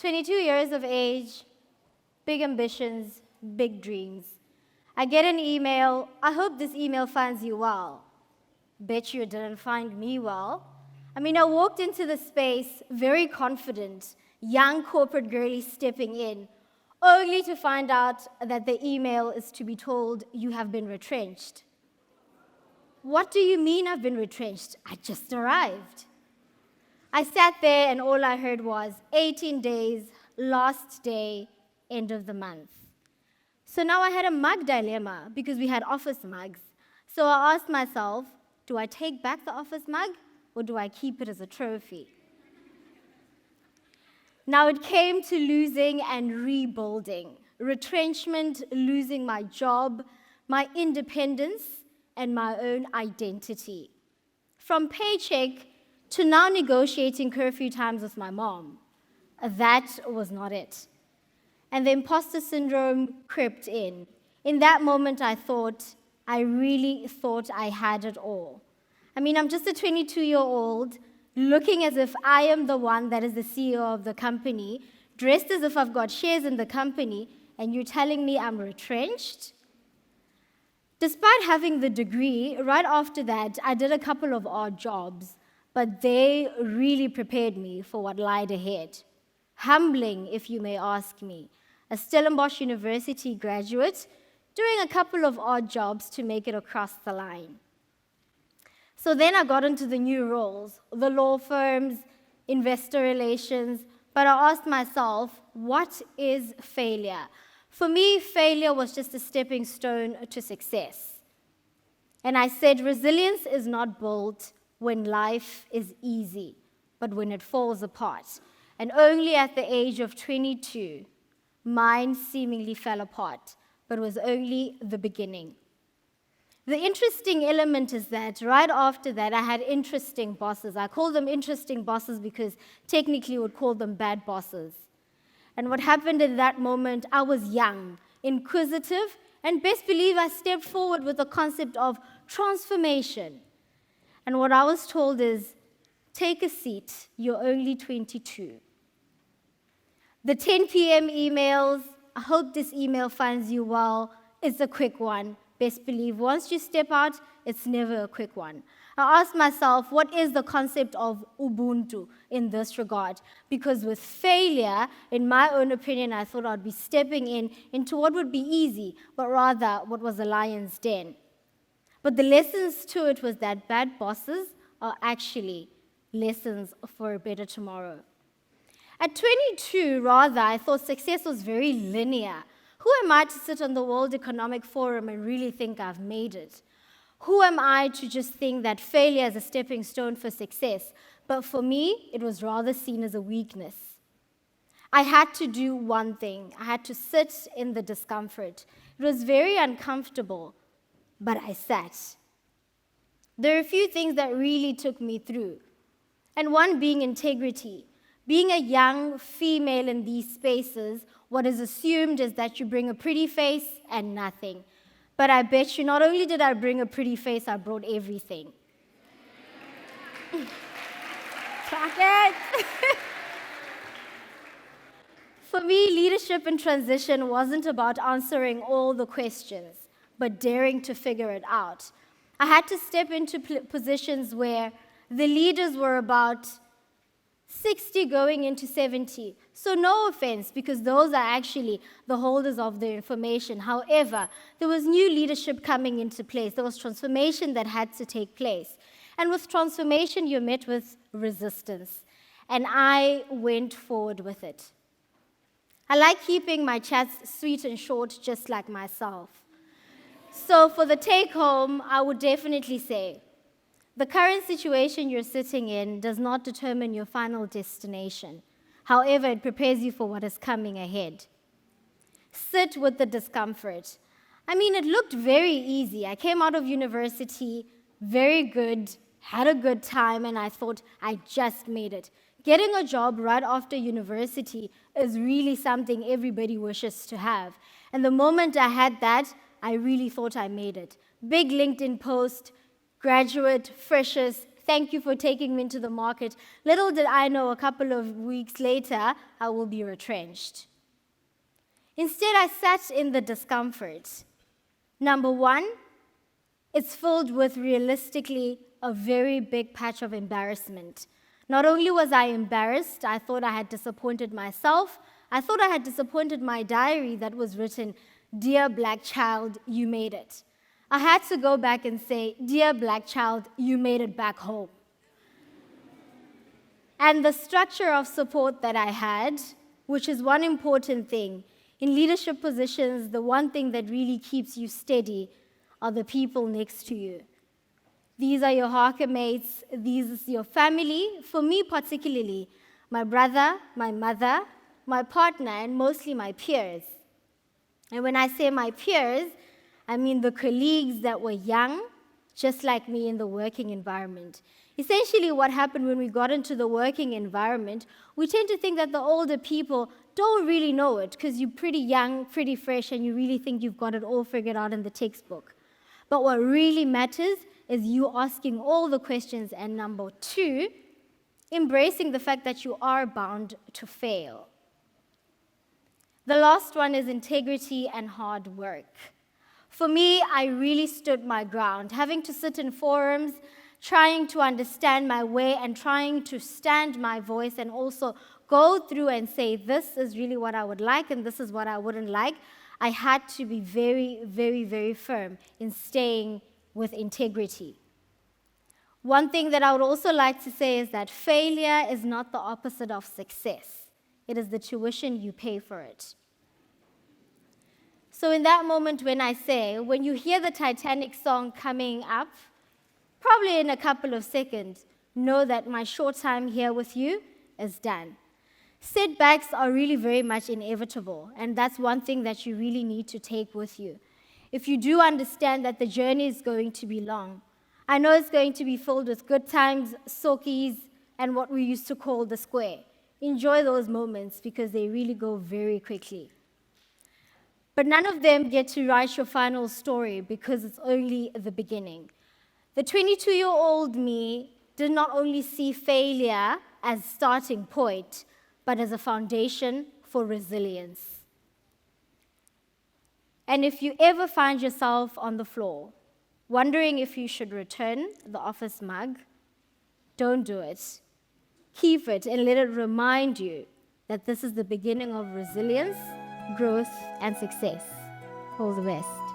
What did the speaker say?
22 years of age, big ambitions, big dreams. I get an email. I hope this email finds you well. Bet you it didn't find me well. I walked into the space very confident, young corporate girlie stepping in, only to find out that the email is to be told you have been retrenched. What do you mean I've been retrenched? I just arrived. I sat there and all I heard was 18 days, last day, end of the month. So now I had a mug dilemma because we had office mugs. So I asked myself, do I take back the office mug or do I keep it as a trophy? Now it came to losing and rebuilding. Retrenchment, losing my job, my independence, and my own identity. From paycheck to now negotiating curfew times with my mom. That was not it. And the imposter syndrome crept in. In that moment, I really thought I had it all. I'm just a 22-year-old looking as if I am the one that is the CEO of the company, dressed as if I've got shares in the company, and you're telling me I'm retrenched? Despite having the degree, right after that, I did a couple of odd jobs, but they really prepared me for what lied ahead. Humbling, if you may ask me. A Stellenbosch University graduate, doing a couple of odd jobs to make it across the line. So then I got into the new roles, the law firms, investor relations, but I asked myself, what is failure? For me, failure was just a stepping stone to success. And I said, resilience is not built when life is easy, but when it falls apart. And only at the age of 22, mine seemingly fell apart, but was only the beginning. The interesting element is that right after that, I had interesting bosses. I call them interesting bosses because technically we would call them bad bosses. And what happened in that moment, I was young, inquisitive, and best believe I stepped forward with the concept of transformation. And what I was told is, take a seat, you're only 22. The 10 p.m. emails, I hope this email finds you well, is a quick one. Best believe once you step out, it's never a quick one. I asked myself, what is the concept of Ubuntu in this regard? Because with failure, in my own opinion, I thought I'd be stepping into what would be easy, but rather what was a lion's den. But the lessons to it was that bad bosses are actually lessons for a better tomorrow. At 22, rather, I thought success was very linear. Who am I to sit on the World Economic Forum and really think I've made it? Who am I to just think that failure is a stepping stone for success? But for me, it was rather seen as a weakness. I had to do one thing. I had to sit in the discomfort. It was very uncomfortable, but I sat. There are a few things that really took me through, and one being integrity. Being a young female in these spaces, what is assumed is that you bring a pretty face and nothing. But I bet you not only did I bring a pretty face, I brought everything. Fuck it! For me, leadership in transition wasn't about answering all the questions, but daring to figure it out. I had to step into positions where the leaders were about 60 going into 70. So no offense, because those are actually the holders of the information. However, there was new leadership coming into place. There was transformation that had to take place. And with transformation, you're met with resistance. And I went forward with it. I like keeping my chats sweet and short, just like myself. So for the take home, I would definitely say, the current situation you're sitting in does not determine your final destination. However, it prepares you for what is coming ahead. Sit with the discomfort. It looked very easy. I came out of university, very good, had a good time, and I thought I just made it. Getting a job right after university is really something everybody wishes to have. And the moment I had that, I really thought I made it. Big LinkedIn post, graduate, freshers, thank you for taking me into the market. Little did I know a couple of weeks later, I will be retrenched. Instead, I sat in the discomfort. Number one, it's filled with realistically a very big patch of embarrassment. Not only was I embarrassed, I thought I had disappointed myself. I thought I had disappointed my diary that was written, "Dear black child, you made it." I had to go back and say, "Dear black child, you made it back home." And the structure of support that I had, which is one important thing, in leadership positions, the one thing that really keeps you steady are the people next to you. These are your haka mates, these is your family. For me particularly, my brother, my mother, my partner, and mostly my peers. And when I say my peers, I mean the colleagues that were young, just like me in the working environment. Essentially, what happened when we got into the working environment, we tend to think that the older people don't really know it because you're pretty young, pretty fresh, and you really think you've got it all figured out in the textbook. But what really matters is you asking all the questions, and number two, embracing the fact that you are bound to fail. The last one is integrity and hard work. For me, I really stood my ground, having to sit in forums, trying to understand my way and trying to stand my voice and also go through and say, this is really what I would like and this is what I wouldn't like. I had to be very, very, very firm in staying with integrity. One thing that I would also like to say is that failure is not the opposite of success. It is the tuition you pay for it. So in that moment when I say, when you hear the Titanic song coming up, probably in a couple of seconds, know that my short time here with you is done. Setbacks are really very much inevitable, and that's one thing that you really need to take with you. If you do understand that the journey is going to be long, I know it's going to be filled with good times, sokis, and what we used to call the square. Enjoy those moments because they really go very quickly. But none of them get to write your final story because it's only the beginning. The 22-year-old me did not only see failure as a starting point, but as a foundation for resilience. And if you ever find yourself on the floor, wondering if you should return the office mug, don't do it. Keep it and let it remind you that this is the beginning of resilience, growth, and success. All the best.